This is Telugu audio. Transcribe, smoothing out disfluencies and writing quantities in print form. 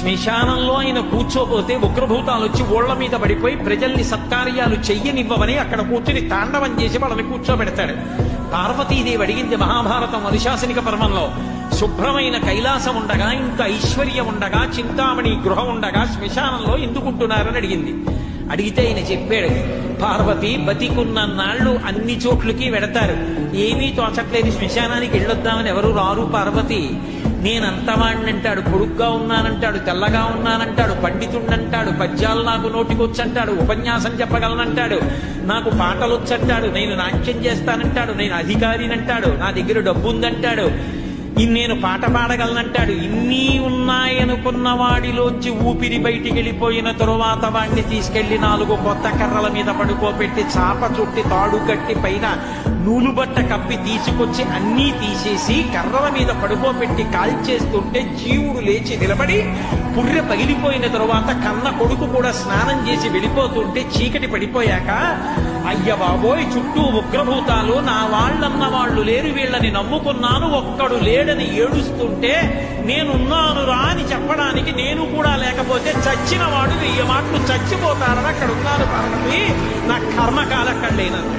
శ్మశానంలో ఆయన కూర్చోపోతే ఉగ్రభూతాలు వచ్చి ఓళ్ల మీద పడిపోయి ప్రజల్ని సత్కార్యాలు చెయ్యనివ్వమని అక్కడ కూర్చుని తాండవం చేసి వాళ్ళని కూర్చోబెడతాడు. పార్వతీదేవి అడిగింది మహాభారతం అనుశాసనిక పర్వంలో, శుభ్రమైన కైలాసం ఉండగా, ఇంకా ఐశ్వర్యం ఉండగా, చింతామణి గృహం ఉండగా శ్మశానంలో ఎందుకుంటున్నారని అడిగింది. అడిగితే ఆయన చెప్పాడు, పార్వతి బతికున్న నాళ్ళు అన్ని చోట్లకి వెడతారు, ఏమీ తోచట్లేదు, శ్మశానానికి వెళ్ళొద్దామని ఎవరు రారు పార్వతి. నేనంతవాణ్ణంటాడు, పొడుగ్గా ఉన్నానంటాడు, తెల్లగా ఉన్నానంటాడు, పండితుణ్ణంటాడు, పద్యాలు నాకు నోటికొచ్చంటాడు, ఉపన్యాసం చెప్పగలనంటాడు, నాకు పాటలు వచ్చంటాడు, నేను నాట్యం చేస్తానంటాడు, నేను అధికారినంటాడు, నా దగ్గర డబ్బు ఉందంటాడు, నేను పాట పాడగలనంటాడు. ఇన్ని ఉన్నాయనుకున్న వాడిలోంచి ఊపిరి బయటికి వెళ్ళిపోయిన తరువాత వాడిని తీసుకెళ్లి 4 కొత్త కర్రల మీద పడుకోబెట్టి చాప చుట్టి తాడు కట్టి పైన నూలుబట్ట కప్పి తీసుకొచ్చి అన్నీ తీసేసి కర్రల మీద పడుకోబెట్టి కాల్చేస్తుంటే జీవుడు లేచి నిలబడి పుర్రె పగిలిపోయిన తరువాత కన్న కొడుకు కూడా స్నానం చేసి వెళ్ళిపోతుంటే చీకటి పడిపోయాక, అయ్య బాబోయ్ చుట్టూ ఉగ్రభూతాలు, నా వాళ్ళన్న వాళ్ళు లేరు, వీళ్ళని నమ్ముకున్నాను, ఒక్కడు లేడని ఏడుస్తుంటే నేనున్నాను రా అని చెప్పడానికి నేను కూడా లేకపోతే చచ్చిన వాడు 1000 మాటలు చచ్చిపోతారని అక్కడ ఉన్నారు పార్వతి, నా కర్మకాలక్కడలేనన్నాడు.